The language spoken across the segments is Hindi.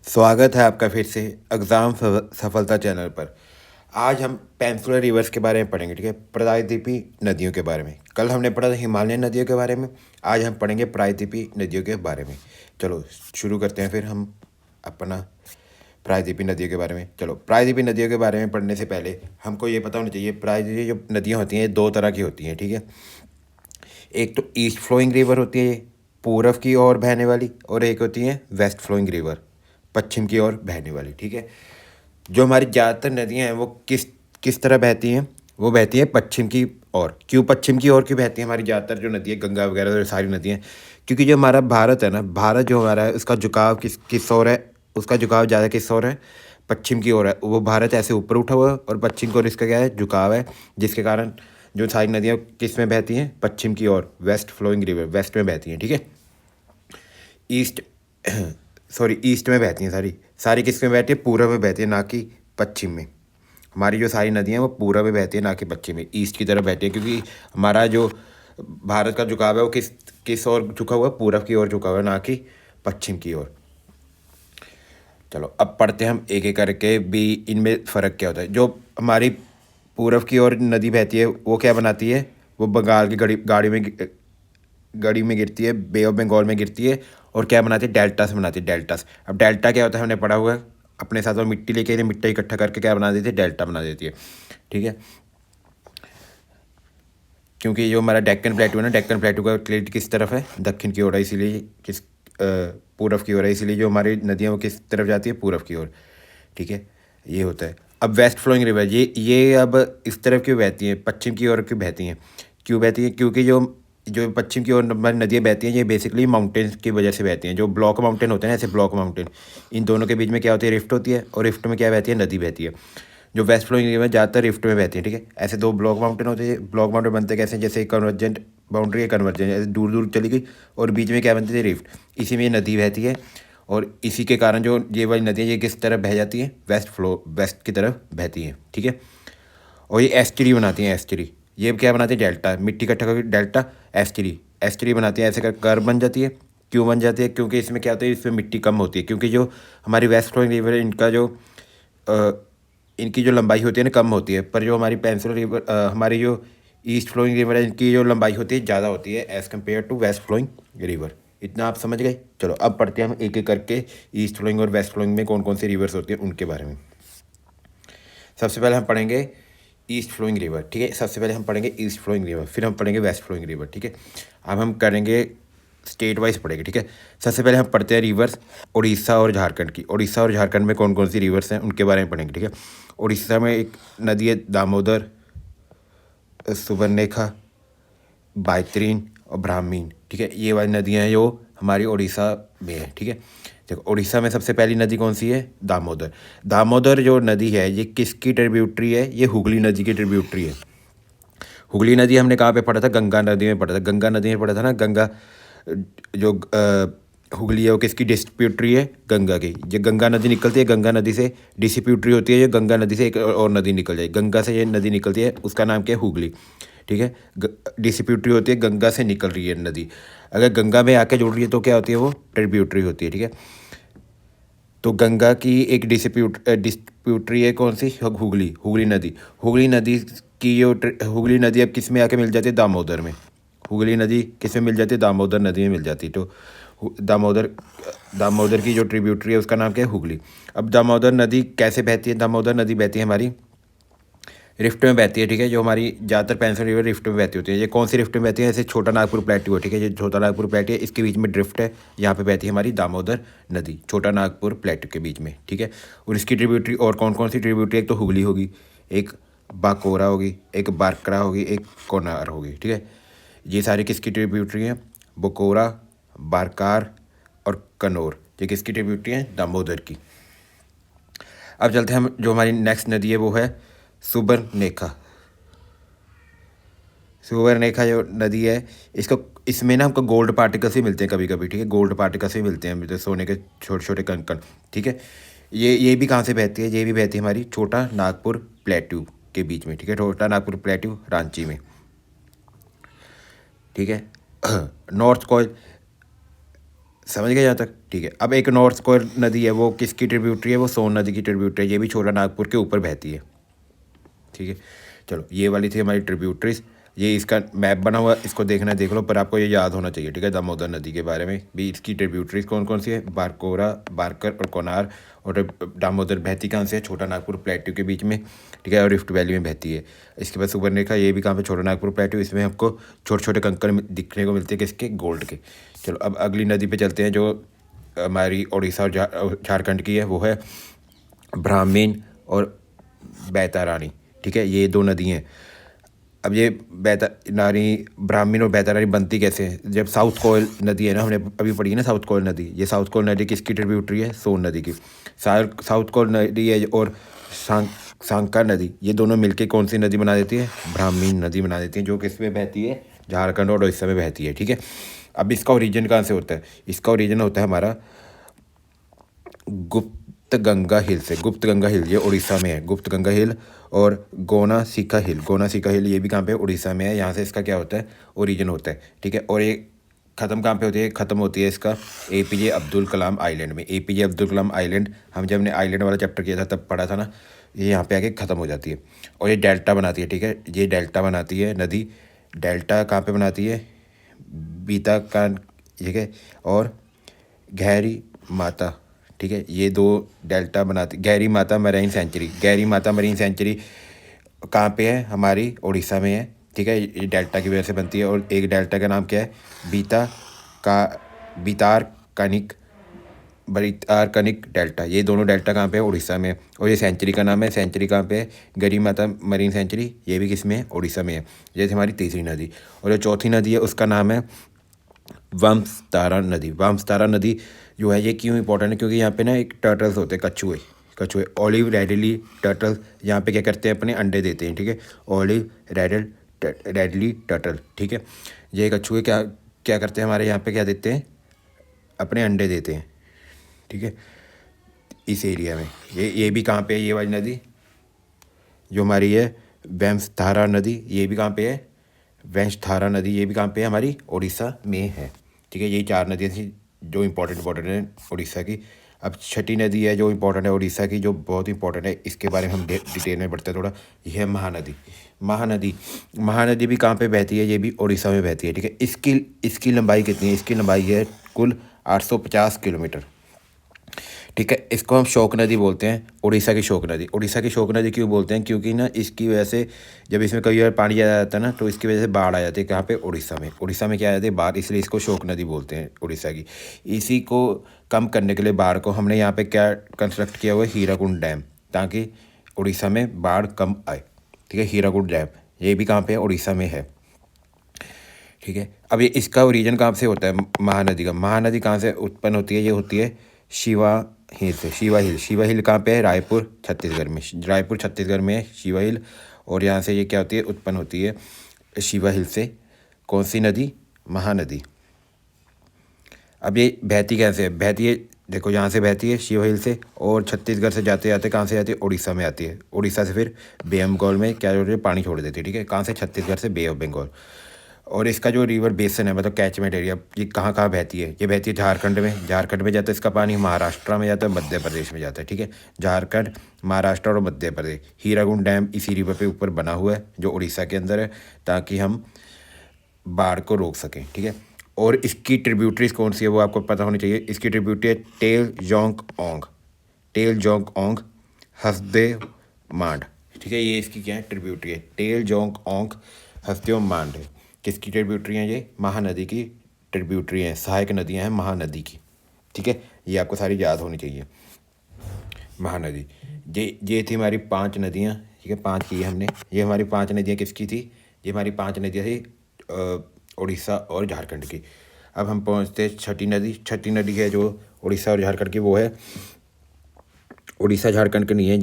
स्वागत है आपका फिर से एग्ज़ाम सफलता चैनल पर। आज हम पेनिनसुलर रिवर्स के बारे में पढ़ेंगे, ठीक है। प्रायद्वीपीय नदियों के बारे में। कल हमने पढ़ा था हिमालयन नदियों के बारे में, आज हम पढ़ेंगे प्रायद्वीपीय नदियों के बारे में। चलो शुरू करते हैं फिर हम अपना प्रायद्वीपीय नदियों के बारे में। चलो, प्रायद्वीपीय नदियों के बारे में पढ़ने से पहले हमको ये पता होना चाहिए, प्रायद्वीपीय जो नदियाँ होती हैं दो तरह की होती हैं, ठीक है। एक तो ईस्ट फ्लोइंग रिवर होती है, पूर्व की ओर बहने वाली, और एक होती है वेस्ट फ्लोइंग रिवर, पश्चिम की ओर बहने वाली, ठीक है। जो हमारी ज़्यादातर नदियाँ हैं वो किस किस तरह बहती हैं? वो बहती हैं पश्चिम की ओर। क्यों पश्चिम की ओर क्यों बहती हैं हमारी ज़्यादातर जो नदी है, गंगा वगैरह और सारी नदियाँ? क्योंकि जो हमारा भारत है ना, भारत जो हमारा है उसका झुकाव किस किस ओर है? उसका झुकाव ज़्यादा किस ओर है? पश्चिम की ओर है। वो भारत ऐसे ऊपर उठा हुआ है और पश्चिम की ओर इसका क्या है, झुकाव है, जिसके कारण जो सारी नदियाँ किस में बहती हैं? पश्चिम की ओर, वेस्ट फ्लोइंग रिवर, वेस्ट में बहती हैं, ठीक है। ईस्ट ईस्ट में बहती हैं सारी सारी किस में बहती है? पूर्व में बहती है, ना कि पश्चिम में। हमारी जो सारी नदियाँ हैं वो पूर्व में बहती है, ना कि पश्चिम में, ईस्ट की तरफ बहती है। क्योंकि हमारा जो भारत का झुकाव है वो किस किस ओर झुका हुआ है? पूर्व की ओर झुका हुआ है, ना कि पश्चिम की ओर। चलो अब पढ़ते हैं हम एक एक करके भी इनमें फ़र्क क्या होता है। जो हमारी पूर्व की ओर नदी बहती है वो क्या बनाती है? वो बंगाल की गड़ी में गिरती है, बे ऑफ बंगाल में गिरती है, और क्या बनाती है? डेल्टास बनाती है, डेल्टास। अब डेल्टा क्या होता है हमने पढ़ा हुआ है अपने साथ, और मिट्टी लेके मिट्टी इकट्ठा करके क्या बना देती है? डेल्टा बना देती है, ठीक है। क्योंकि जो हमारा डेक्कन प्लेटू है ना, डेक्कन प्लेटू का क्लेट किस तरफ है? दक्षिण की ओर है, इसीलिए पूर्व की ओर है, इसीलिए जो हमारी नदियाँ वो किस तरफ जाती है? पूर्व की ओर, ठीक है। ये होता है। अब वेस्ट फ्लोइंग रिवर, ये अब इस तरफ क्यों बहती हैं? पश्चिम की ओर क्यों बहती हैं? क्यों बहती हैं? क्योंकि जो जो पश्चिम की ओर हमारी नदियाँ बहती हैं ये बेसिकली माउंटेन्स की वजह से बहती हैं। जो ब्लॉक माउंटेन होते हैं ना, ऐसे ब्लॉक माउंटेन, इन दोनों के बीच में क्या होती है? रिफ्ट होती है, और रिफ्ट में क्या बहती है? नदी बहती है। जो वेस्ट फ्लोइंग रिवर ज़्यादातर रिफ्ट में बहती है, ठीक है। ऐसे दो ब्लॉक माउंटेन होते हैं। ब्लॉक माउंटेन बनते कैसे? जैसे कन्वर्जेंट बाउंड्री है, कन्वर्जेंट ऐसे दूर दूर चली गई, और बीच में क्या बनती है? रिफ्ट। इसी में ये नदी बहती है, और इसी के कारण जो ये वाली नदियाँ ये किस तरफ बह जाती हैं? वेस्ट की तरफ बहती हैं, ठीक है। और ये एस्टरी बनाती हैं, एस्टरी। ये क्या बनाती है? डेल्टा, मिट्टी इकट्ठा करके डेल्टा एस्टरी एस्टरी बनाती है, ऐसे कर कर्व बन जाती है। क्यों बन जाती है? क्योंकि इसमें क्या होता है, इसमें मिट्टी कम होती है। क्योंकि जो हमारी वेस्ट फ्लोइंग रिवर है इनका जो इनकी जो लंबाई होती है ना, कम होती है, पर जो हमारी पेनिनसुलर रिवर हमारी जो ईस्ट फ्लोइंग रिवर है इनकी जो लंबाई होती है ज़्यादा होती है as compare to west flowing river. इतना आप समझ गए। चलो अब पढ़ते हैं हम एक एक करके ईस्ट फ्लोइंग और वेस्ट फ्लोइंग में कौन कौन सी रिवर्स होती है उनके बारे में। सबसे पहले हम पढ़ेंगे ईस्ट फ्लोइंग रिवर, ठीक है। सबसे पहले हम पढ़ेंगे ईस्ट फ्लोइंग रिवर, फिर हम पढ़ेंगे वेस्ट फ्लोइंग रिवर, ठीक है। अब हम करेंगे स्टेट वाइज पढ़ेंगे, ठीक है। सबसे पहले हम पढ़ते हैं रिवर्स उड़ीसा और झारखंड की। उड़ीसा और झारखंड में कौन कौन सी रिवर्स हैं उनके बारे में पढ़ेंगे, ठीक है। उड़ीसा में एक नदी है दामोदर, सुबर्णरेखा, बायतरीन और ब्राह्मीण, ठीक है। ये वाली नदियाँ हैं जो हमारी उड़ीसा में है, ठीक है। देखो उड़ीसा में सबसे पहली नदी कौन सी है? दामोदर। दामोदर जो नदी है ये किसकी ट्रिब्यूटरी है? ये हुगली नदी की ट्रिब्यूटरी है। हुगली नदी हमने कहाँ पे पढ़ा था? गंगा नदी में पढ़ा था। गंगा नदी में पढ़ा था ना। गंगा जो हुगली है वो किसकी डिस्ट्रीब्यूटरी है? गंगा की। जो गंगा नदी निकलती है, गंगा नदी से डिस्ट्रीब्यूटरी होती है। ये गंगा नदी से एक और नदी निकल जाए, गंगा से ये नदी निकलती है, उसका नाम क्या है? हुगली, ठीक है। डिस्ट्रीब्यूटरी होती है, गंगा से निकल रही है नदी। अगर गंगा में आके जुड़ रही है तो क्या होती है? वो ट्रिब्यूटरी होती है, ठीक है। तो गंगा की एक डिस्ट्रीब्यूटरी है कौन सी? हुगली, हुगली नदी। हुगली नदी की जो हुगली नदी अब किस में आके मिल जाती है? दामोदर में। हुगली नदी किस में मिल जाती है? दामोदर नदी में मिल जाती है। तो दामोदर दामोदर की जो ट्रिब्यूटरी है उसका नाम क्या है? हुगली। अब दामोदर नदी कैसे बहती है? दामोदर नदी बहती है हमारी रिफ्ट में बहती है, ठीक है। जो हमारी ज़्यादातर पेनिनसुलर रिवर रिफ्ट में बहती होती है। ये कौन सी रिफ्ट में बहती है? जैसे छोटा नागपुर प्लेट्यू है, ठीक है। ये छोटा नागपुर प्लेट्यू है, इसके बीच में ड्रिफ्ट है, यहाँ पे बहती है हमारी दामोदर नदी, छोटा नागपुर प्लेट्यू के बीच में, ठीक है। और इसकी ट्रिब्यूटरी और कौन कौन सी ट्रिब्यूटरी? एक तो हुगली होगी, एक बाकोरा होगी, एक बारकरा होगी, एक कोनार होगी, ठीक है। ये सारी किसकी ट्रिब्यूटरी हैं? बकोरा, बारकार और कनौर, ये किसकी ट्रिब्यूटरी हैं? दामोदर की। अब चलते हैं हम, जो हमारी नेक्स्ट नदी है वो है सुबर्णरेखा। सुबर्णरेखा जो नदी है इसको इसमें ना हमको गोल्ड पार्टिकल्स ही मिलते हैं कभी कभी, ठीक है। गोल्ड पार्टिकल्स ही मिलते हैं, तो सोने के छोटे छोटे कण कण, ठीक है। ये भी कहाँ से बहती है? ये भी बहती है हमारी छोटा नागपुर प्लेट्यू के बीच में, ठीक है। छोटा नागपुर प्लेट्यू रांची में, ठीक है। नॉर्थ कोयल समझ गए यहाँ तक? ठीक है। अब एक नॉर्थ कोयल नदी है, वो किसकी ट्रिब्यूटरी है? वो सोन नदी की ट्रिब्यूटरी है। ये भी छोटा नागपुर के ऊपर बहती है। ठीक है, चलो ये वाली थी हमारी ट्रिब्यूटरीज। ये इसका मैप बना हुआ है, इसको देखना है देख लो, पर आपको ये याद होना चाहिए। ठीक है, दामोदर नदी के बारे में भी, इसकी ट्रिब्यूटरीज कौन कौन सी है? बारकोरा, बारकर और कोनार। और दामोदर बहती कहाँ से है? छोटा नागपुर प्लेट्यू के बीच में। ठीक है, और रिफ्ट वैली में बहती है। इसके बाद सुबर्णरेखा, ये भी कहाँ पे? छोटा नागपुर प्लेट्यू। इसमें आपको छोटे छोटे कंकड़ दिखने को मिलते हैं, किसके? गोल्ड के। चलो अब अगली नदी पे चलते हैं, जो हमारी उड़ीसा और झारखंड की है, वो है ब्राह्मीण और बैतारानी। ठीक है, ये दो नदी हैं। अब ये बैतारानी, ब्राह्मीण और बैतारानी बनती कैसे है? जब साउथ कोयल नदी है ना, हमने अभी पढ़ी है ना साउथ कोयल नदी, ये साउथ कोयल नदी किसकी ट्रिब्यूटरी है? सोन नदी की। साउथ कोयल नदी है और सांका नदी, ये दोनों मिलके कौन सी नदी बना देती है? ब्राह्मीण नदी बना देती है, जो किस में बहती है? झारखंड और उड़ीसा में बहती है। ठीक है, अब इसका ओरिजिन कहाँ से होता है? इसका ओरिजिन होता है हमारा गुप्त गंगा हिल से। गुप्त गंगा हिल ये उड़ीसा में है, गुप्त गंगा हिल। और गोनासिका हिल, गोनासिका हिल ये भी कहाँ पे? उड़ीसा में है। यहाँ से इसका क्या होता है? ओरिजिन होता है। ठीक है, और ये ख़त्म कहाँ पे होती है? ख़त्म होती है इसका APJ अब्दुल कलाम आइलैंड में। APJ अब्दुल कलाम आइलैंड, हम जब हमने आइलैंड वाला चैप्टर किया था तब पढ़ा था ना, ये यहाँ पे आके ख़त्म हो जाती है और ये डेल्टा बनाती है। ठीक है, ये डेल्टा बनाती है नदी। डेल्टा कहाँ पे बनाती है? बीता का, ठीक है, और गहरी माता। ठीक है, ये दो डेल्टा बनाती। गहरी माता मरीन सेंचुरी, गहरी माता मरीन सेंचुरी कहाँ पे है? हमारी उड़ीसा में है। ठीक है, ये डेल्टा की वजह से बनती है। और एक डेल्टा का नाम क्या है? बीतार कनिक डेल्टा। ये दोनों डेल्टा कहाँ पे है? उड़ीसा में। और ये सेंचुरी का नाम है, सेंचुरी कहाँ पे है? गहरी माता मरीन सेंचुरी, ये भी किस में है? उड़ीसा में है। ये थी हमारी तीसरी नदी। और जो चौथी नदी है उसका नाम है वंशधारा नदी। वंशधारा नदी जो है, ये क्यों इंपॉर्टेंट है? क्योंकि यहाँ पे ना एक टर्टल्स होते हैं, कछुए, कछुए ऑलिव रेडली टर्टल, यहाँ पे क्या करते हैं? अपने अंडे देते हैं। ठीक है, ऑलिव रेडली टर्टल। ठीक है, ये कछुए क्या क्या करते हैं? हमारे यहाँ पे क्या देते हैं? अपने अंडे देते हैं। ठीक है, इस एरिया में ये भी कहाँ पे है? ये वाली नदी जो हमारी है वंशधारा नदी, ये भी कहाँ पे है? वंशधारा नदी, ये भी कहाँ पे है? हमारी उड़ीसा में है। ठीक है, यही चार नदियाँ थी जो इम्पोर्टेंट है उड़ीसा की। अब छठी नदी है जो इम्पोर्टेंट है उड़ीसा की, जो बहुत इंपॉर्टेंट है, इसके बारे में हम डिटेल में बढ़ते हैं थोड़ा। यह है महानदी। महानदी, महानदी भी कहाँ पे बहती है? ये भी उड़ीसा में बहती है। ठीक है, इसकी लंबाई कितनी है? इसकी लंबाई है कुल 850 किलोमीटर। ठीक है, इसको हम शोक नदी बोलते हैं, उड़ीसा की शोक नदी। उड़ीसा की शोक नदी क्यों बोलते हैं? क्योंकि ना इसकी वजह से जब इसमें कई बार पानी ज़्यादा आता है ना, तो इसकी वजह से बाढ़ आ जाती है। कहाँ पे? उड़ीसा में। उड़ीसा में क्या आ जाती है? बाढ़, इसलिए इसको शोक नदी बोलते हैं उड़ीसा की। इसी को कम करने के लिए बाढ़ को हमने यहाँ पर क्या कंस्ट्रक्ट किया हुआ है? हीराकुंड डैम, ताकि उड़ीसा में बाढ़ कम आए। ठीक है, हीराकुंड डैम ये भी कहाँ पे है? उड़ीसा में है। ठीक है, अब ये इसका ओरिजिन कहाँ से होता है? महानदी का। महानदी कहाँ से उत्पन्न होती है? ये होती है शिवा हिल से। शिवा हिल, शिवा हिल कहाँ पे है? रायपुर छत्तीसगढ़ में। रायपुर छत्तीसगढ़ में है शिवा हिल। और यहाँ से ये क्या होती है? उत्पन्न होती है शिवा हिल से। कौन सी नदी? महानदी। अब ये बहती कैसे है? बहती है, देखो यहाँ से बहती है शिवा हिल से, और छत्तीसगढ़ से जाते जाते कहाँ से जाती है? उड़ीसा में आती है। उड़ीसा से फिर बे ऑफ बंगाल में क्या होती है? पानी छोड़ देती है। ठीक है, कहाँ से? छत्तीसगढ़ से बे ऑफ बंगाल। और इसका जो रिवर बेसन है, मतलब कैचमेंट एरिया, ये कहाँ कहाँ बहती है? ये बहती है झारखंड में। झारखंड में जाता है इसका पानी, महाराष्ट्र में जाता है, मध्य प्रदेश में जाता है। ठीक है, झारखंड, महाराष्ट्र और मध्य प्रदेश। हीराकुंड डैम इसी रिवर पे ऊपर बना हुआ है, जो उड़ीसा के अंदर है, ताकि हम बाढ़ को रोक सकें। ठीक है, और इसकी ट्रिब्यूटरीज कौन सी है वो आपको पता होनी चाहिए। इसकी ट्रिब्यूटरी है टेल जोंग ओंग, टेल जोंग ओंग, हसदेव मांड। ठीक है, ये इसकी क्या है? ट्रिब्यूटरी है। टेल जोंग ओंग, हसदेव मांड है। किसकी ट्रिब्यूटरी हैं? ये महानदी की ट्रिब्यूटरी हैं, सहायक नदियां हैं महानदी की। ठीक है, ये आपको सारी याद होनी चाहिए। महानदी, ये थी हमारी 5 नदियाँ। ठीक है, 5 की हमने। ये हमारी 5 नदियाँ किसकी थी? ये हमारी 5 नदियाँ थी उड़ीसा और झारखंड की। अब हम पहुँचते हैं छठी नदी। छठी नदी है जो उड़ीसा और झारखंड की, वो है उड़ीसा झारखंड की नहीं है,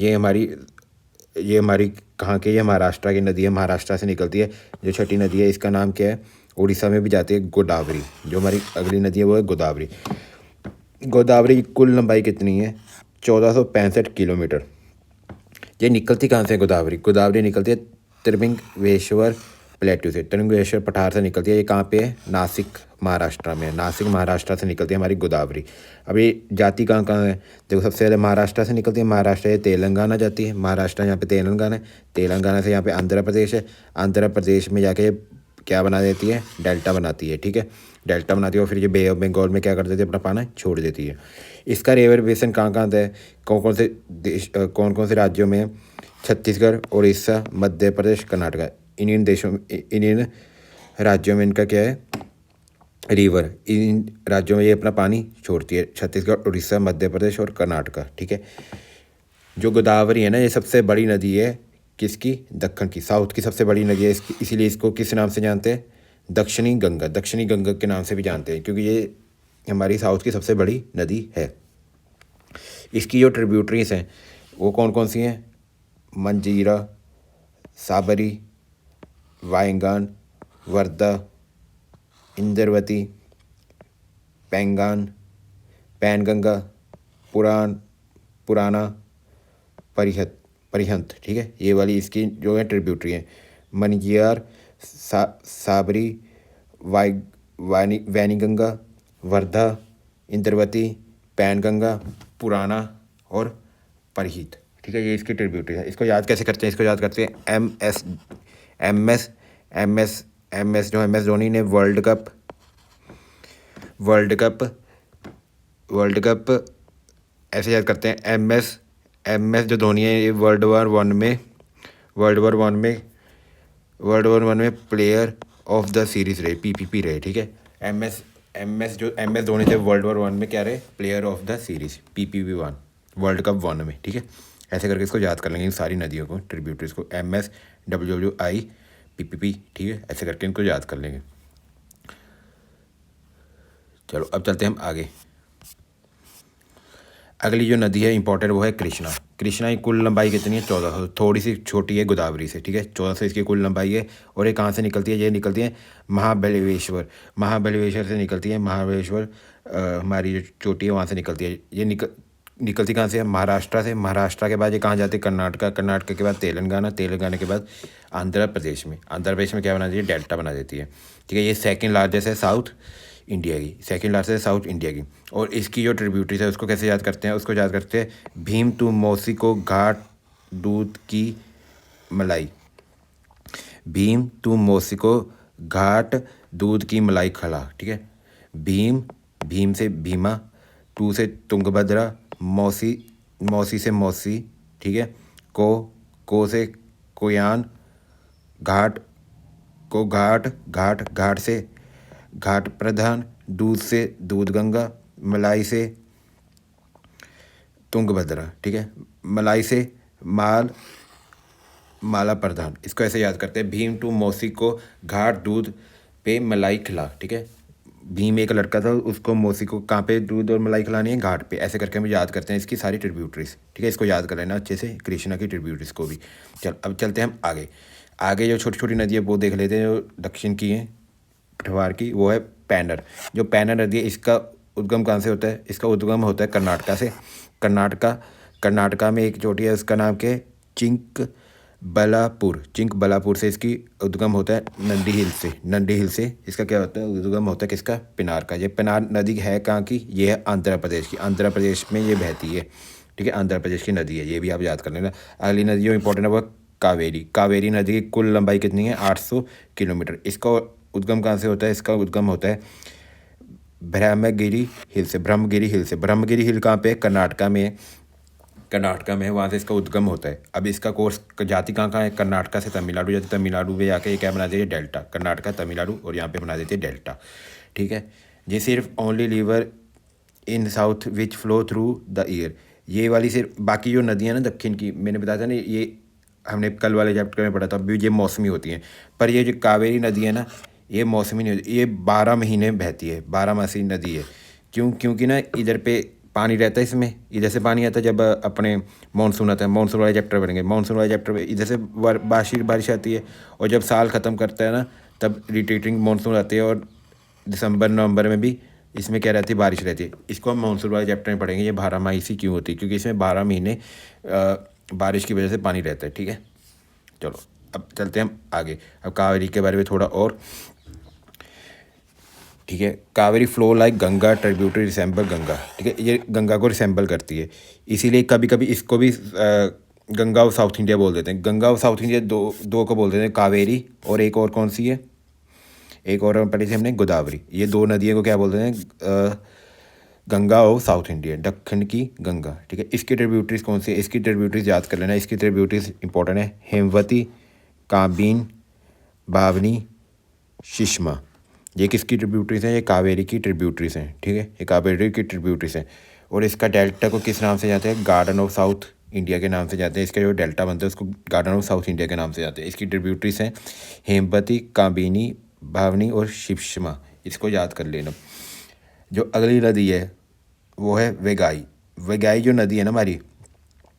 ये हमारी कहाँ की? ये महाराष्ट्र की नदी है, महाराष्ट्र से निकलती है जो छठी नदी है। इसका नाम क्या है? उड़ीसा में भी जाती है गोदावरी। जो हमारी अगली नदी है वो है गोदावरी। गोदावरी की कुल लंबाई कितनी है? 1465 किलोमीटर। ये निकलती कहाँ से? गोदावरी निकलती है त्रिभंगेश्वर प्लेट्यू से। त्रिंगेश्वर पठार से निकलती है, ये कहाँ पे है? नासिक महाराष्ट्र में। नासिक महाराष्ट्र से निकलती है हमारी गोदावरी। अब ये जाती कहाँ कहाँ है? देखो, सबसे पहले महाराष्ट्र से निकलती है, महाराष्ट्र ये तेलंगाना जाती है, महाराष्ट्र यहाँ पे तेलंगाना है, तेलंगाना से यहाँ पे आंध्र प्रदेश है, आंध्र प्रदेश में जाके क्या बना देती है? डेल्टा बनाती है, ठीक है, डेल्टा बनाती है, और फिर ये बे ऑफ बंगाल में क्या कर देती है? अपना पाना छोड़ देती है। इसका रिवर बेसन कहाँ कहाँ है? कौन कौन से देश, कौन कौन से राज्यों में? छत्तीसगढ़, उड़ीसा, मध्य प्रदेश, कर्नाटक। इंडियन देशों में, इंडियन राज्यों में इनका क्या है? रिवर। इन राज्यों में ये अपना पानी छोड़ती है, छत्तीसगढ़, उड़ीसा, मध्य प्रदेश और कर्नाटक, ठीक है। जो गोदावरी है ना, ये सबसे बड़ी नदी है किसकी? दक्कन की, साउथ की सबसे बड़ी नदी है इसकी, इसीलिए इसको किस नाम से जानते हैं? दक्षिणी गंगा, दक्षिणी गंगा के नाम से भी जानते हैं, क्योंकि ये हमारी साउथ की सबसे बड़ी नदी है। इसकी जो ट्रिब्यूटरीज हैं वो कौन कौन सी हैं? मंजीरा, साबरी, वायंगान, वर्धा, इंद्रवती, पैनगंगा, पुराना, परिहंत, ठीक है। ये वाली इसकी जो है ट्रिब्यूटरी है। मंजियार, साबरी, वैनीगंगा, वर्धा, इंद्रवती, पैनगंगा, पुराना और परिहित, ठीक है। ये इसकी ट्रिब्यूटरी है। इसको याद कैसे करते हैं? इसको याद करते हैं एम एस जो एम एस धोनी ने वर्ल्ड कप ऐसे याद करते हैं। एम एस जो धोनी है, ये वर्ल्ड वॉर वन में प्लेयर ऑफ द सीरीज रहे, पीपीपी रहे, ठीक है। एम एस धोनी थे वर्ल्ड वॉर वन में क्या रहे? Player of the series, PPP one, world cup one में, ठीक है। ऐसे करके इसको याद कर लेंगे इन सारी नदियों को, ट्रिब्यूटरीज को, MS, WWI, PPP, ठीक है। ऐसे करके इनको याद कर लेंगे। चलो अब चलते हैं हम आगे। अगली जो नदी है इंपॉर्टेंट वो है कृष्णा। कृष्णा की कुल लंबाई कितनी है? 1400, थोड़ी सी छोटी है गोदावरी से, ठीक है। 1400 इसकी कुल लंबाई है। और ये कहाँ से निकलती है? ये निकलती है महाबलेश्वर से निकलती है। महाबलेश्वर हमारी जो चोटी है वहाँ से निकलती है। ये निकलती कहाँ से है? महाराष्ट्र से। महाराष्ट्र के बाद ये कहाँ जाती है? कर्नाटक के बाद तेलंगाना के बाद आंध्र प्रदेश में क्या बना देती है? डेल्टा बना देती है, ठीक है। ये सेकंड लार्जेस्ट है साउथ इंडिया की। और इसकी जो ट्रिब्यूटरीज है उसको कैसे याद करते हैं? उसको याद करते हैं भीम टू मौसी को घाट दूध की मलाई। भीम टू मौसी को घाट दूध की मलाई खड़ा, ठीक है। भीम से भीमा, टू से तुंगभद्रा, मौसी से मौसी, ठीक है। को से कोयान, घाट से घाट प्रधान, दूध से दूध गंगा, मलाई से तुंगभद्रा, ठीक है। मलाई से माला प्रधान। इसको ऐसे याद करते हैं, भीम टू मौसी को घाट दूध पे मलाई खिला, ठीक है। भीम एक लड़का था, उसको मौसी को कहाँ पे दूध और मलाई खिलानी है? घाट पे। ऐसे करके हम याद करते हैं इसकी सारी ट्रिब्यूटरीज, ठीक है। इसको याद कर लेना अच्छे से, कृष्णा की ट्रिब्यूटरीज को भी। अब चलते हैं हम आगे जो छोटी छोटी नदी है वो देख लेते हैं, जो दक्षिण की है पठवार की, वो है पैनर। जो पैनर नदी है इसका उद्गम कहाँ से होता है? इसका उद्गम होता है कर्नाटका से। कर्नाटका में एक चोटी है, उसका नाम क्या है? चिंकबलापुर से इसकी उद्गम होता है। नंदी हिल से इसका क्या होता है? उद्गम होता है किसका? पिनार का। ये पिनार नदी है कहाँ की? ये है आंध्र प्रदेश की। आंध्र प्रदेश में ये बहती है, ठीक है। आंध्र प्रदेश की नदी है, ये भी आप याद कर लेना। अगली नदी जो इंपॉर्टेंट है वो कावेरी नदी की कुल लंबाई कितनी है? 800 किलोमीटर। इसका उद्गम कहाँ से होता है? इसका उद्गम होता है ब्रह्मगिरी हिल हिल कहाँ पे? कर्नाटका में, वहाँ से इसका उद्गम होता है। अब इसका कोर्स जाति कहाँ है? कर्नाटका से तमिलनाडु जाती है। तमिलनाडु में जाके ये क्या बना देती है? डेल्टा। कर्नाटका, तमिलनाडु और यहाँ पे बना देती है डेल्टा, ठीक है। ये सिर्फ only river in south which flow through the year. ये वाली सिर्फ, बाकी जो नदियाँ ना दक्षिण की, मैंने बताया था ना, ये हमने कल वाले चैप्टर में पढ़ा था, अभी ये मौसमी होती हैं। पर ये जो कावेरी नदी है ना, ये मौसमी नहीं होती, ये 12 महीने बहती है, 12 मासी नदी है। क्योंकि ना इधर पे पानी रहता है, इसमें इधर से पानी आता है जब अपने मानसून आता है। मानसून वाले चैप्टर बनेंगे, मानसून वाले चैप्टर में इधर से बारिश आती है, और जब साल ख़त्म करता है ना तब रिट्रीटिंग मानसून आती है, और दिसंबर नवंबर में भी इसमें क्या रहती है? बारिश रहती है। इसको हम मानसून वाले चैप्टर में पढ़ेंगे, ये 12 मासी क्यों होती है, क्योंकि इसमें 12 महीने बारिश की वजह से पानी रहता है, ठीक है। चलो अब चलते हैं हम आगे। अब कावेरी के बारे में थोड़ा और, ठीक है। Kaveri flow like Ganga, tributary resemble Ganga, ठीक है। ये गंगा को रिसेंबल करती है, इसीलिए कभी कभी इसको भी गंगा ऑफ साउथ इंडिया बोल देते हैं। गंगा ऑफ साउथ इंडिया दो दो को बोल देते हैं, कावेरी और एक और कौन सी है, एक और पढ़ी थी हमने, गोदावरी। ये दो नदियों को क्या बोलते हैं, गंगा ऑफ साउथ इंडिया, दक्षिण की गंगा, ठीक है। इसकी ट्रिब्यूटरीज कौन सी है, इसकी ट्रिब्यूटरीज याद कर लेना। इसकी ट्रिब्यूटरीज इंपॉर्टेंट है, हेमवती, काबिन, बावनी, शिश्मा। ये किसकी ट्रिब्यूटरीज हैं, ये कावेरी की ट्रिब्यूटरीज हैं, ठीक है। ये कावेरी की ट्रिब्यूटरीज हैं। और इसका डेल्टा को किस नाम से जाते हैं, गार्डन ऑफ साउथ इंडिया के नाम से जाते हैं। इसका जो डेल्टा बनता है उसको गार्डन ऑफ साउथ इंडिया के नाम से जाते हैं। इसकी ट्रिब्यूटरीज हैं हेमवती, काबिनी, भावनी और शिप्शमा। इसको याद कर लेना। जो अगली नदी है वो है वेगाई। वेगाई जो नदी है ना हमारी,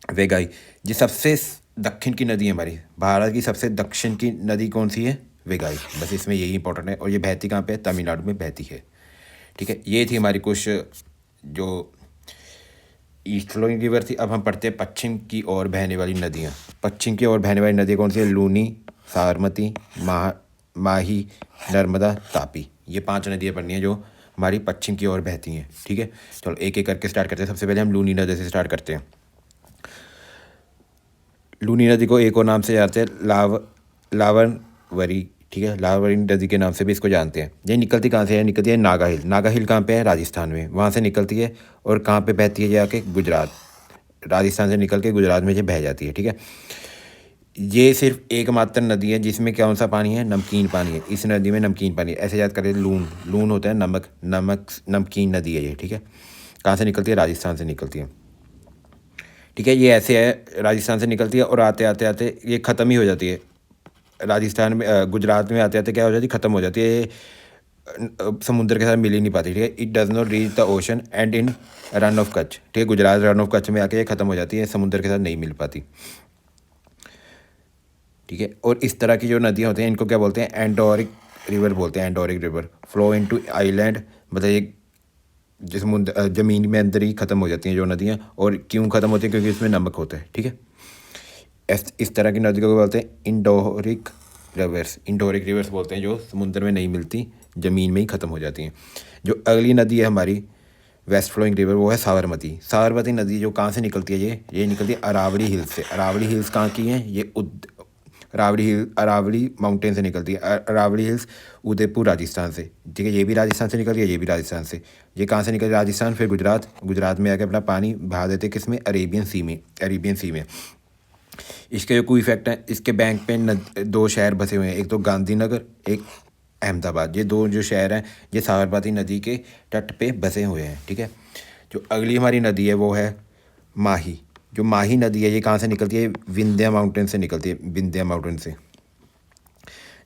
वेगाई, ये सबसे दक्षिण की नदी है हमारी। भारत की सबसे दक्षिण की नदी कौन सी है, वेगाई। बस इसमें यही इंपॉर्टेंट है। और ये बहती कहाँ पे है, तमिलनाडु में बहती है, ठीक है। ये थी हमारी कुछ जो ईस्ट फ्लोइंग रिवर थी। अब हम पढ़ते हैं पश्चिम की ओर बहने वाली नदियाँ। पश्चिम की ओर बहने वाली नदियाँ कौन सी है, लूनी, साबरमती, माही, नर्मदा, तापी। ये 5 नदियाँ पढ़नी हैं जो हमारी पश्चिम की ओर बहती हैं, ठीक है। चलो एक एक करके स्टार्ट करते हैं। सबसे पहले हम लूनी नदी से स्टार्ट करते हैं। लूनी नदी को एक और नाम से जानते हैं, लावणवरी, ठीक है। लावणी नदी के नाम से भी इसको जानते हैं। ये निकलती कहाँ से है, निकलती है नागा हिल। नागा हिल कहाँ पे है, राजस्थान में, वहाँ से निकलती है। और कहाँ पे बहती है, जाके गुजरात, राजस्थान से निकल के गुजरात में ये बह जाती है, ठीक है। ये सिर्फ एकमात्र नदी है जिसमें कौन सा पानी है, नमकीन पानी है। इस नदी में नमकीन पानी है, ऐसे याद करें। लून, लून होता है नमक, नमक नमकीन नदी है ये, ठीक है। कहाँ से निकलती है, राजस्थान से निकलती है, ठीक है। ये ऐसे है, राजस्थान से निकलती है और आते आते आते ये ख़त्म ही हो जाती है राजस्थान में, गुजरात में आते आते क्या हो जाती है, ख़त्म हो जाती है। ये समुद्र के साथ मिल ही नहीं पाती, ठीक है। It does not reach the ocean and in run of Kutch, ठीक है। गुजरात रन ऑफ कच्छ में आके ये ख़त्म हो जाती है, समुद्र के साथ नहीं मिल पाती, ठीक है। और इस तरह की जो नदियाँ होती हैं इनको क्या बोलते हैं, एंडोरिक रिवर बोलते हैं। Endorheic river flow into island, मतलब ये जिस ज़मीन में अंदर ही ख़त्म हो जाती हैं जो नदियाँ। और क्यों ख़त्म होती है, क्योंकि इसमें नमक होता है, ठीक है। इस तरह की नदी को बोलते हैं इंडोरिक रिवर्स। इंडोरिक रिवर्स बोलते हैं जो समुद्र में नहीं मिलती, ज़मीन में ही ख़त्म हो जाती हैं। जो अगली नदी है हमारी वेस्ट फ्लोइंग रिवर, वो है साबरमती। साबरमती नदी जो कहाँ से निकलती है, ये निकलती है अरावली हिल्स से। अरावली हिल्स कहाँ की हैं, ये अरावली माउंटेन से निकलती है। अरावली हिल्स उदयपुर राजस्थान से, ठीक है। ये भी राजस्थान से निकलती है, ये भी राजस्थान से। ये कहाँ से निकलती है, राजस्थान, फिर गुजरात, गुजरात में आके अपना पानी बहा देते किस में, अरेबियन सी में, अरेबियन सी में। इसके जो कोई इफेक्ट है, इसके बैंक पे 2 शहर बसे हुए हैं, एक तो गांधीनगर, एक अहमदाबाद। ये 2 जो शहर हैं ये साबरमती नदी के तट पे बसे हुए हैं, ठीक है। जो अगली हमारी नदी है वो है माही। जो माही नदी है ये कहाँ से निकलती है, विंध्या माउंटेन से निकलती है, विंध्या माउंटेन से।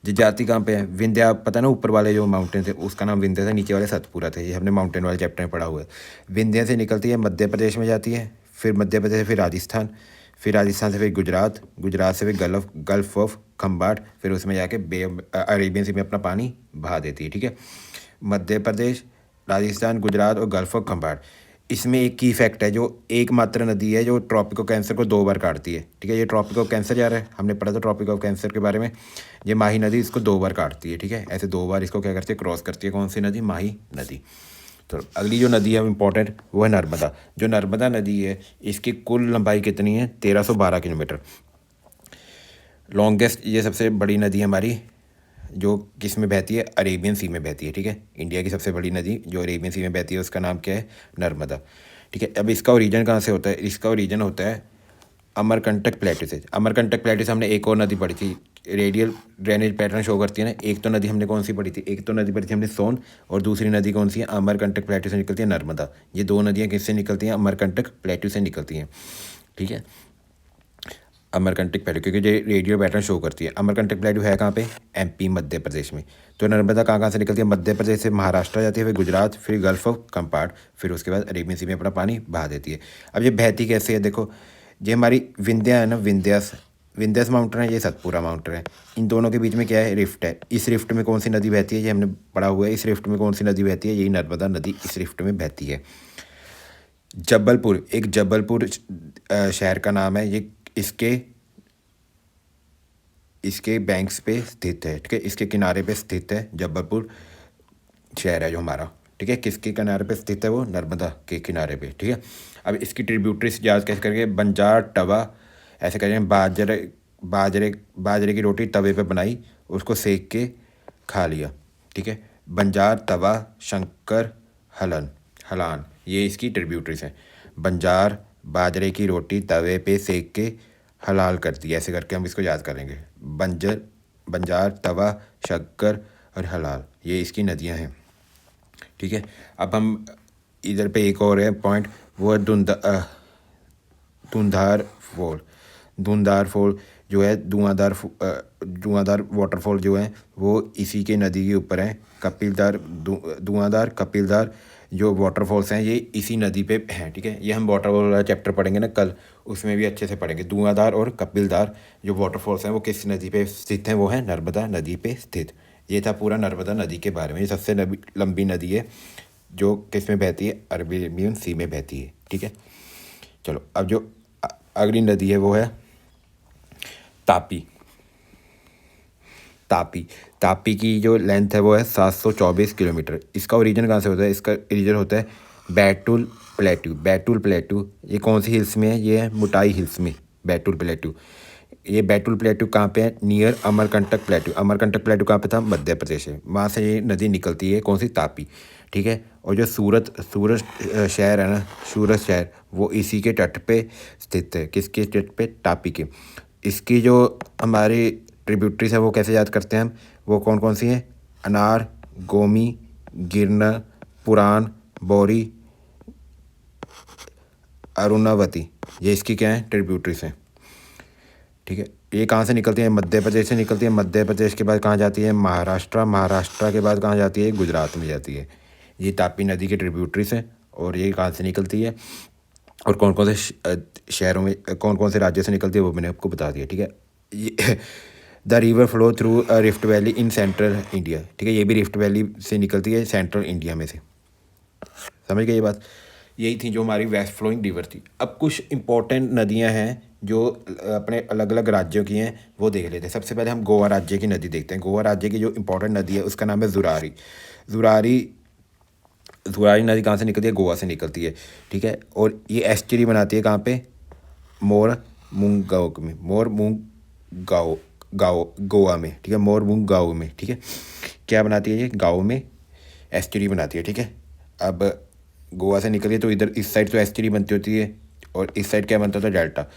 ये जाती कहाँ पे है, विंध्या, पता है ना, ऊपर वाले जो माउंटेन थे उसका नाम विंध्या था, नीचे वाले सतपुरा थे। ये हमने माउंटेन वाले चैप्टर में पढ़ा हुआ है। विंध्या से निकलती है, मध्य प्रदेश में जाती है, फिर मध्य प्रदेश से फिर राजस्थान, फिर राजस्थान से फिर गुजरात, गुजरात से फिर गल्फ ऑफ खम्बाट, फिर उसमें जाके अरेबियन सी में अपना पानी बहा देती है, ठीक है। मध्य प्रदेश, राजस्थान, गुजरात और गल्फ ऑफ खम्बाट। इसमें एक की इफेक्ट है, जो एकमात्र नदी है जो ट्रॉपिक ऑफ कैंसर को 2 बार काटती है, ठीक है। ये ट्रॉपिक ऑफ कैंसर जा रहा है, हमने पढ़ा था ट्रॉपिक ऑफ कैंसर के बारे में। ये माही नदी इसको 2 बार काटती है, ठीक है। ऐसे 2 बार इसको क्या करती है, क्रॉस करती है। कौन सी नदी, माही नदी। तो अगली जो नदी है इम्पोर्टेंट, वो है नर्मदा। जो नर्मदा नदी है इसकी कुल लंबाई कितनी है, 1312 किलोमीटर। लॉन्गेस्ट, ये सबसे बड़ी नदी है हमारी, जो किस में बहती है, अरेबियन सी में बहती है, ठीक है। इंडिया की सबसे बड़ी नदी जो अरेबियन सी में बहती है उसका नाम क्या है, नर्मदा, ठीक है। अब इसका ओरिजिन कहाँ से होता है, इसका ओरिजिन होता है अमरकंटक प्लेटू से। अमरकंटक प्लेटू से हमने एक और नदी पढ़ी थी, रेडियल ड्रेनेज पैटर्न शो करती है ना। एक तो नदी हमने कौन सी पढ़ी थी, एक तो नदी पढ़ी थी हमने सोन, और दूसरी नदी कौन सी है, अमरकंटक प्लेटू से निकलती है, नर्मदा। ये 2 नदियाँ किससे निकलती हैं, अमरकंटक प्लेटू से निकलती हैं, ठीक है। अमरकंटक प्लेटू, क्योंकि ये रेडियो पैटर्न शो करती है। अमरकंटक प्लेटू है कहाँ पे, एमपी, मध्य प्रदेश में। तो नर्मदा कहाँ से निकलती है, मध्य प्रदेश से महाराष्ट्र जाती है, फिर गुजरात, फिर गल्फ ऑफ कम्पाट, फिर उसके बाद अरेबियन सी में अपना पानी बहा देती है। अब ये बहती कैसे है, देखो, ये हमारी विंध्या है ना, विंध्यस माउंटेन है, ये सतपुरा माउंटेन है। इन दोनों के बीच में क्या है, रिफ्ट है। इस रिफ्ट में कौन सी नदी बहती है, ये हमने पढ़ा हुआ है। इस रिफ्ट में कौन सी नदी बहती है, यही नर्मदा नदी इस रिफ्ट में बहती है। जबलपुर, एक जबलपुर शहर का नाम है, ये इसके इसके बैंक्स पे स्थित है, ठीक है, इसके किनारे पे स्थित है जबलपुर शहर है जो हमारा, ठीक है। किसके किनारे पे स्थित है वो? नर्मदा के किनारे पे, ठीक है। अब इसकी ट्रिब्यूटरीज याद कैसे करेंगे? बंजार तवा, ऐसे करेंगे, बाजरे बाजरे बाजरे की रोटी तवे पे बनाई, उसको सेक के खा लिया, ठीक है। बंजार, तवा, शंकर, हलन हलान, ये इसकी ट्रिब्यूटरीज हैं। बंजार बाजरे की रोटी तवे पे सेक के हलाल कर दी, ऐसे करके हम इसको याद करेंगे। बंजार, तवा, शक्कर और हलाल, ये इसकी नदियां हैं, ठीक है। अब हम इधर पे एक और है पॉइंट, वो है धुंधार फॉल। धुंधार फॉल जो है, धुआंधार वाटरफॉल जो है वो इसी के नदी के ऊपर है। धुआंधार कपिलधार जो वाटरफॉल्स हैं ये इसी नदी पे हैं, ठीक है। ये हम वाटरफॉल वाला चैप्टर पढ़ेंगे ना कल, उसमें भी अच्छे से पढ़ेंगे। धुआंधार और कपिलधार जो वाटरफॉल्स हैं वो किस नदी पे स्थित हैं? वो है नर्मदा नदी पे स्थित। ये था पूरा नर्मदा नदी के बारे में। ये सबसे लंबी नदी है जो किस में बहती है? अरेबियन सी में बहती है, ठीक है। चलो, अब जो अगली नदी है वो है तापी। तापी की जो लेंथ है वो है 724 किलोमीटर। इसका ओरिजिन कहाँ से होता है? इसका ओरिजिन होता है बैतूल प्लेटू। ये कौन सी हिल्स में है? ये है मुटाई हिल्स में, बैतूल प्लेटू। ये बैतूल प्लेटू कहाँ पे है? नियर अमरकंटक प्लेटू। अमरकंटक प्लेटू कहाँ पे था? मध्य प्रदेश है। वहाँ से ये नदी निकलती है, कौन सी? तापी, ठीक है। और जो सूरत शहर है ना, सूरत शहर, वो इसी के तट पे स्थित है। किसके तट पे? तापी के। इसकी जो हमारी ट्रिब्यूटरीज है वो कैसे याद करते हैं हम? वो कौन कौन सी हैं? अनार, गोमी, गिरना, पुरान, बोरी, अरुणावती, ये इसकी क्या है? ट्रिब्यूटरीज हैं, ठीक है। ये कहाँ से निकलती है? मध्य प्रदेश से निकलती है। मध्य प्रदेश के बाद कहाँ जाती है? महाराष्ट्र के बाद कहाँ जाती है? गुजरात में जाती है। ये तापी नदी की ट्रिब्यूटरीज हैं। और ये कहाँ से निकलती है और कौन कौन से शहरों में, कौन कौन से राज्यों से निकलती है वो मैंने आपको बता दिया, ठीक है। ये the river flow through rift valley in central India, ठीक है। ये भी रिफ्ट वैली से निकलती है, सेंट्रल इंडिया में से। समझ गए ये बात? यही थी जो हमारी वेस्ट फ्लोइंग रिवर थी। अब कुछ इंपॉर्टेंट नदियां हैं जो अपने अलग अलग राज्यों की हैं, वो देख लेते हैं। सबसे पहले हम गोवा राज्य की नदी देखते हैं। गोवा राज्य की जो इंपॉर्टेंट नदी है उसका नाम है जुरारी। जुरारी जुरारी नदी कहाँ से निकलती है? गोवा से निकलती है, ठीक है। और ये एस्चुरी बनाती है कहाँ पे? गोवा में, ठीक है। मोरमुंग गाँव में, ठीक है। क्या बनाती है ये? गाँव में एस्चुरी बनाती है, ठीक है। अब गोवा से निकली तो इधर इस साइड तो एस्चुरी बनती होती है और इस साइड क्या बनता था? डेल्टा।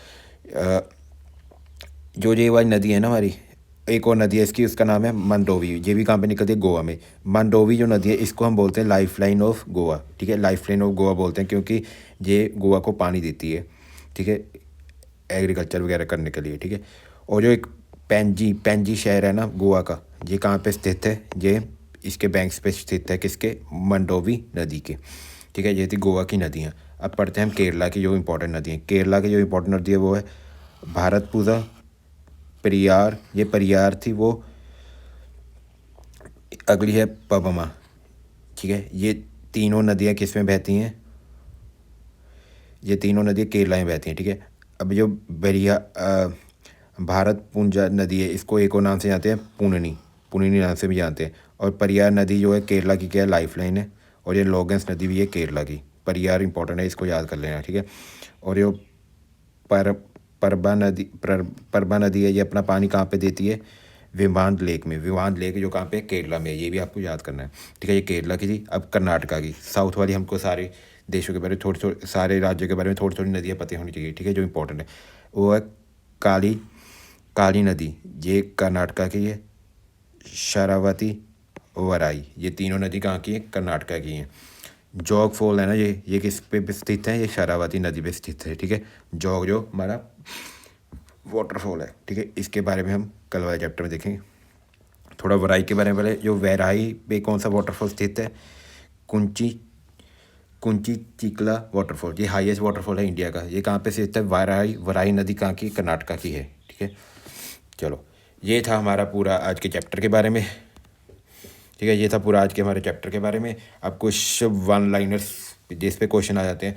जो ये वाली नदी है ना हमारी, एक और नदी है इसकी, उसका नाम है मंडोवी। ये भी कहाँ पे निकलती है? गोवा में। मंडोवी जो नदी है इसको हम बोलते हैं लाइफ लाइन ऑफ गोवा, ठीक है। लाइफ लाइन ऑफ गोवा बोलते हैं क्योंकि ये गोवा को पानी देती है, ठीक है, एग्रीकल्चर वगैरह करने के लिए, ठीक है। और जो एक पैंजी शहर है ना गोवा का, ये कहाँ पे स्थित है? ये इसके बैंक्स पे स्थित है, किसके? मंडोवी नदी के, ठीक है। ये थी गोवा की नदियाँ। अब पढ़ते हैं हम केरला की जो इंपॉर्टेंट नदी हैं। केरला की जो इंपॉर्टेंट नदी है वो है भारतपुजा, पेरियार, ये पेरियार थी वो। अगली है पबमा, ठीक है। ये तीनों नदियाँ किस में बहती हैं? ये तीनों नदियाँ केरला में बहती हैं, ठीक है। अब जो भारतपुंजा नदी है इसको एक और नाम से जानते हैं, पुनिनी नाम से भी जानते हैं। और परियार नदी जो है केरला की क्या है? लाइफ लाइन है। और ये लोगंस नदी भी है केरला की। परियार इंपॉर्टेंट है, इसको याद कर लेना, ठीक है। और ये परबा नदी है, ये अपना पानी कहाँ पे देती है? विवांद लेक में। विवांद लेक जो कहाँ पे? केरला में। ये भी आपको याद करना है, ठीक है। ये केरला की थी। अब कर्नाटका की, साउथ वाली, हमको सारे देशों के बारे में थोड़ी सारे राज्यों के बारे में थोड़ी नदियाँ पता होनी चाहिए, ठीक है, जो इंपॉर्टेंट है। वो है काली नदी, ये कर्नाटका की है। शरावती, वराई, ये तीनों नदी कहाँ की है? कर्नाटका की हैं। जोग फॉल है ना, ये किस पे स्थित है? ये शरावती नदी पे स्थित है, ठीक है। जोग जो हमारा वाटरफॉल है, ठीक है। इसके बारे में हम कल वाले चैप्टर में देखेंगे। थोड़ा वराई के बारे में पहले, जो वराई पे कौन सा वाटरफॉल स्थित है? कुंची चिकला वाटरफॉल, ये हाईएस्ट वाटरफॉल है इंडिया का। ये कहाँ पे स्थित है? वराई नदी कहाँ की? कर्नाटका की है, ठीक है। चलो, ये था हमारा पूरा आज के चैप्टर के बारे में, ठीक है। ये था पूरा आज के हमारे चैप्टर के बारे में। अब कुछ वन लाइनर्स जिस पे क्वेश्चन आ जाते हैं,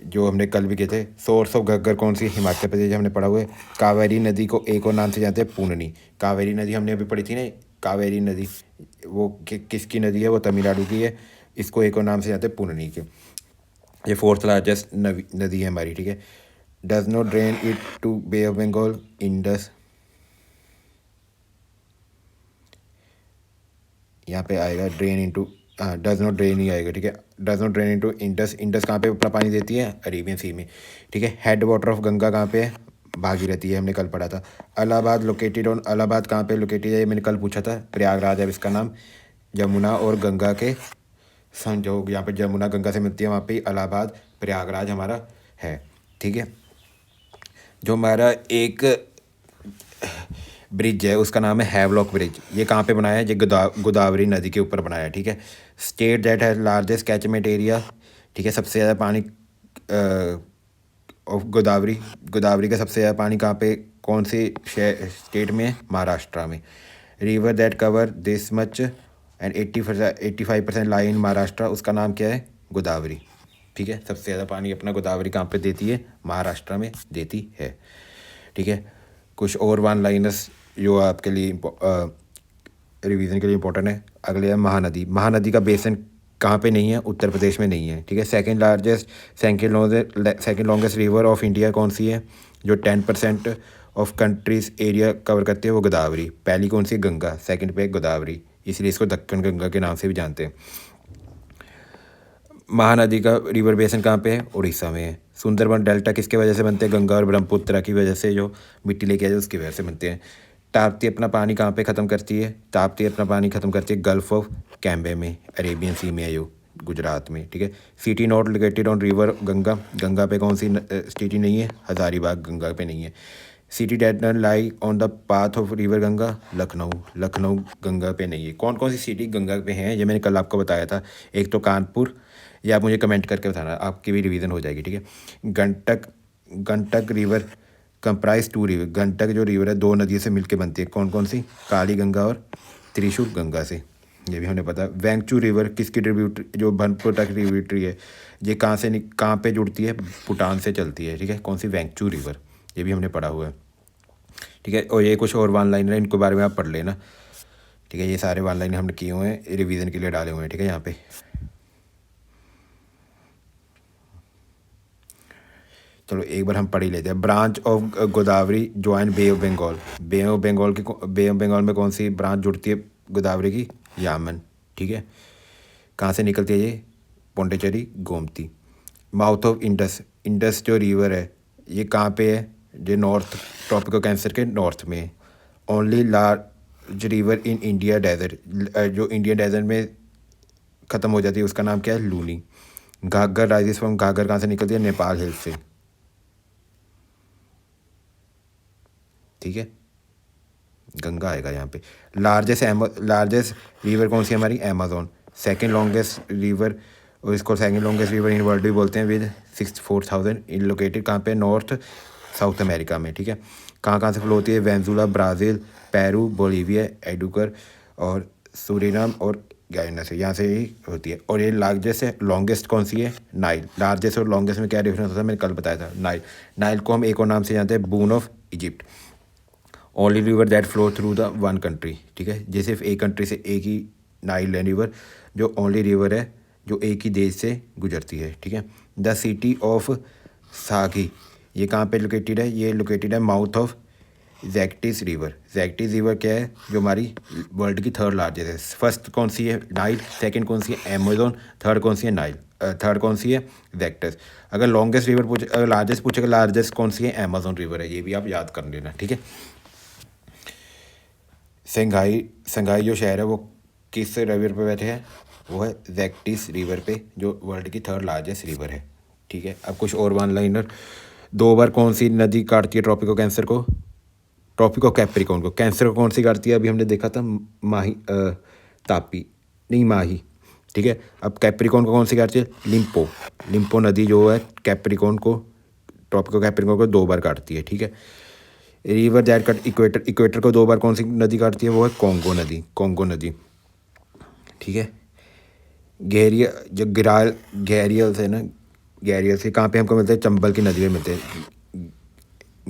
जो हमने कल भी किए थे। सोर्स ऑफ घग्गर कौन सी, हिमाचल प्रदेश हमने पढ़ा हुआ है। कावेरी नदी को एक और नाम से जानते हैं, पूर्णी। कावेरी नदी हमने अभी पढ़ी थी ना, कावेरी नदी वो किसकी नदी है, वो तमिलनाडु की है। इसको एक और नाम से जानते हैं, पूर्णी के। ये फोर्थ लार्जेस्ट नदी है हमारी, ठीक है। Does not drain it to bay of Bengal, Indus. यहाँ पे आएगा drain into, does not drain ही आएगा, ठीक है। Does not drain into Indus. Indus कहाँ पे अपना पानी देती है, अरेबियन सी में, ठीक है। हेड वाटर ऑफ गंगा कहाँ पे है, भागीरथी है, हमने कल पढ़ा था। इलाहाबाद लोकेटेड ऑन, इलाहाबाद कहाँ पे लोकेटेड है, ये मैंने कल पूछा था। प्रयागराज है इसका नाम। यमुना और गंगा के संजोग, यहाँ पे जमुना गंगा से मिलती है, वहाँ पे इलाहाबाद प्रयागराज हमारा है, ठीक है। जो हमारा एक ब्रिज है उसका नाम है हैवलॉक ब्रिज। ये कहाँ पे बनाया है, ये गोदावरी नदी के ऊपर बनाया है, ठीक है। स्टेट दैट है लार्जेस्ट कैचमेंट एरिया, ठीक है। सबसे ज़्यादा पानी ऑफ गोदावरी, गोदावरी का सबसे ज़्यादा पानी कहाँ पे, कौन सी स्टेट में, महाराष्ट्र में। River that cover this much and 85% लाई इन महाराष्ट्र, उसका नाम क्या है, गोदावरी, ठीक है। सबसे ज़्यादा पानी अपना गोदावरी कहाँ पे देती है, महाराष्ट्र में देती है, ठीक है। कुछ और वन लाइनर्स जो आपके लिए रिवीजन के लिए इंपॉर्टेंट है। अगले है महानदी। महानदी का बेसन कहाँ पे नहीं है, उत्तर प्रदेश में नहीं है, ठीक है। Second longest river of India कौन सी है, जो 10% ऑफ कंट्रीज एरिया कवर करती है, वो गोदावरी। पहली कौन सी, गंगा। सेकंड पे गोदावरी, इसलिए इसको दक्कन गंगा के नाम से भी जानते हैं। महानदी का रिवर बेसन कहाँ पे है, उड़ीसा में है। सुंदरबन डेल्टा किसके वजह से बनते हैं, गंगा और ब्रह्मपुत्र की वजह से, जो मिट्टी लेके आए उसकी वजह से बनते हैं। ताप्ती अपना पानी कहाँ पे ख़त्म करती है, ताप्ती अपना पानी ख़त्म करती है गल्फ ऑफ कैम्बे में, अरेबियन सी में है, जो गुजरात में, ठीक है। City not located on river Ganga. Ganga पे कौन सी सिटी नहीं है, हज़ारीबाग गंगा पे नहीं है। City date lie on the path of river Ganga, Lucknow. Lucknow Ganga पे नहीं है। कौन कौन सी सिटी गंगा पे हैं, ये मैंने कल आपको बताया था। एक तो कानपुर, या आप मुझे कमेंट करके बताना, आपकी भी रिवीजन हो जाएगी, ठीक है। Gandak river comprise 2 river. Gandak जो रिवर है 2 नदियों से मिलकर बनती है, कौन कौन सी, काली गंगा और त्रिशूल गंगा से, ये भी हमें पता। वेंगचू रिवर किसकी ट्रिब्यूटरी, जो ब्रह्मपुत्र तक ट्रिब्यूटरी है, ये कहाँ पे जुड़ती है, भूटान से चलती है, ठीक है। कौन सी, वेंगचू रिवर, ये भी हमने पढ़ा हुआ है, ठीक है। और ये कुछ और वन लाइन है, इनके बारे में आप पढ़ लेना, ठीक है। ये सारे वन लाइन हमने किए हुए हैं, रिवीजन के लिए डाले हुए हैं, ठीक है। यहाँ पे चलो एक बार हम पढ़ ही लेते हैं। Branch of Godavari join bay of Bengal. Bay of Bengal में कौन सी ब्रांच जुड़ती है गोदावरी की, यामन, ठीक है। कहाँ से निकलती है ये, पौंडीचेरी, गोमती। माउथ ऑफ इंडस, इंडस जो रिवर है ये कहाँ पे है, जो नॉर्थ, ट्रॉपिकल कैंसर के नॉर्थ में। Only large river in India desert, जो इंडियन डेजर्ट में ख़त्म हो जाती है उसका नाम क्या है, लूनी। घाघर राइजेस फ्रॉम, घाघर कहाँ से निकलती है, नेपाल हिल से, ठीक है। गंगा आएगा यहाँ पे। लार्जेस्ट रिवर कौन सी है हमारी, अमेजोन। सेकंड लॉन्गेस्ट रिवर, और इसको second longest river in world भी बोलते हैं, विद 64,000 इन लोकेटेड कहाँ पे, नॉर्थ साउथ अमेरिका में, ठीक है। कहाँ कहाँ से फ्लो होती है, वेनेजुला, ब्राज़ील, पेरू, बोलीविया, एडुकर और सूरीनाम और गायना से, यहाँ से ही होती है। और ये लार्जेस्ट है, लॉन्गेस्ट कौन सी है, नाइल। लार्जेस्ट और लॉन्गेस्ट में क्या डिफरेंस होता है, मैंने कल बताया था, नाइल। नाइल को हम एक और नाम से जानते हैं, boon of Egypt. Only river that flow through the one country, ठीक है। जैसे एक कंट्री से एक ही नाइल रिवर, जो ओनली रिवर है जो एक ही देश से गुजरती है, ठीक है। द सिटी ऑफ सागी, ये कहाँ पे लोकेटेड है, ये लोकेटेड है माउथ ऑफ जैक्टिस रिवर। जैक्टिस रिवर क्या है, जो हमारी वर्ल्ड की 3rd लार्जेस्ट है। फर्स्ट कौन सी है, नाइल। सेकंड कौन सी है, अमेजोन। थर्ड कौन सी है, नाइल। थर्ड कौन सी है, जैक्टस। अगर लॉन्गेस्ट रिवर पूछे, अगर लार्जेस्ट पूछेगा, लार्जेस्ट कौन सी है, अमेजोन रिवर है, ये भी आप याद कर लेना, ठीक है। संघाई जो शहर है वो किस रिवर पे बैठे हैं, वो है जैक्टिस रिवर पे, जो वर्ल्ड की 3rd लार्जेस्ट रिवर है, ठीक है। अब कुछ और वन लाइनर। 2 बार कौन सी नदी काटती है ट्रॉपिको कैंसर को, ट्रॉपिको कैप्रिकॉन को। कैंसर को कौन सी काटती है, अभी हमने देखा था माही, तापी नहीं, माही, ठीक है। अब कैप्रिकॉन को कौन सी काटती है, लिम्पो नदी जो है कैप्रिकॉन को, ट्रॉपिको कैप्रिकॉन को 2 बार काटती है, ठीक है। रिवर दैट कट इक्वेटर को 2 बार कौन सी नदी काटती है, वो है कॉन्गो नदी, ठीक है। घेरिया जो घैरियल्स है ना, गैरियल से कहाँ पे हमको मिलते हैं, चंबल की नदी में मिलते हैं।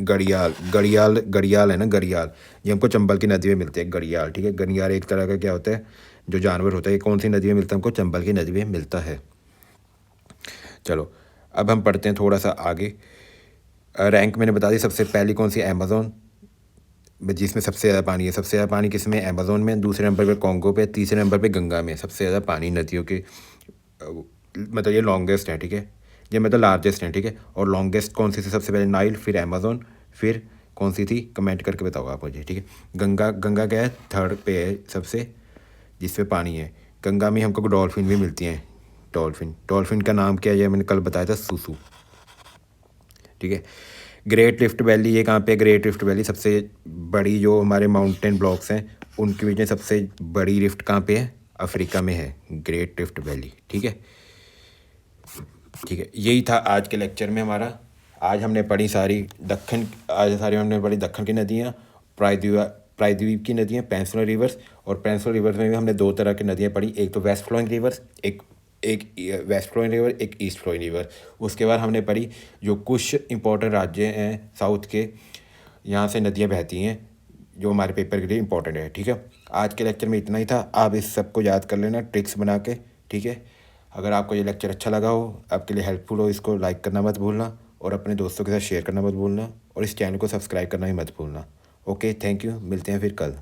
गड़ियाल गड़ियाल गड़ियाल है ना, गड़ियाल, ये हमको चंबल की नदी में मिलते हैं, गड़ियाल। ठीक है, गड़ियाल एक तरह का क्या होता है, जो जानवर होता है। ये कौन सी नदी में मिलता है हमको, चंबल की नदी में मिलता है। चलो अब हम पढ़ते हैं थोड़ा सा आगे। रैंक मैंने बता दी, सबसे पहली कौन सी, अमेज़ोन, जिसमें सबसे ज़्यादा पानी है। सबसे ज़्यादा पानी किस में, अमेज़ोन में। दूसरे नंबर पे कॉन्गो पे, तीसरे नंबर पे गंगा में सबसे ज़्यादा पानी नदियों के, मतलब ये लॉन्गेस्ट है। ठीक है, ये मतलब लार्जेस्ट है। ठीक है, और लॉन्गेस्ट कौन सी थी, सबसे पहले नाइल, फिर अमेज़ोन, फिर कौन सी थी, कमेंट करके बताओ आप मुझे। ठीक है, गंगा, गंगा क्या है, थर्ड पे है सबसे, जिसपे पानी है। गंगा में हमको डॉल्फिन भी मिलती हैं, डॉल्फिन। डॉल्फिन का नाम क्या है, ये मैंने कल बताया था, सूसू। ठीक है, ग्रेट रिफ्ट वैली, ये कहाँ पे है, ग्रेट रिफ्ट वैली सबसे बड़ी, जो हमारे माउंटेन ब्लॉक्स हैं उनके बीच में सबसे बड़ी रिफ्ट कहाँ पे है, अफ्रीका में है, ग्रेट रिफ्ट वैली। ठीक है, ठीक है, यही था आज के लेक्चर में हमारा। आज हमने पढ़ी सारी दक्कन, आज सारी हमने पढ़ी दक्कन की नदियाँ, प्रायद्वीप की नदियाँ, पेनिनसुलर रिवर्स। और पेनिनसुलर रिवर्स में भी हमने दो तरह की नदियाँ पढ़ी, एक तो वेस्ट फ्लोइंग रिवर्स, एक एक वेस्ट फ्लोइंग रिवर, एक ईस्ट फ्लोइंग रिवर। उसके बाद हमने पढ़ी जो कुछ इंपॉर्टेंट राज्य हैं साउथ के, यहाँ से नदियाँ बहती हैं, जो हमारे पेपर के लिए इंपॉर्टेंट है। ठीक है, आज के लेक्चर में इतना ही था। आप इस सब को याद कर लेना ट्रिक्स बना के। ठीक है, अगर आपको ये लेक्चर अच्छा लगा हो, आपके लिए हेल्पफुल हो, इसको लाइक करना मत भूलना, और अपने दोस्तों के साथ शेयर करना मत भूलना, और इस चैनल को सब्सक्राइब करना भी मत भूलना। ओके, थैंक यू, मिलते हैं फिर कल।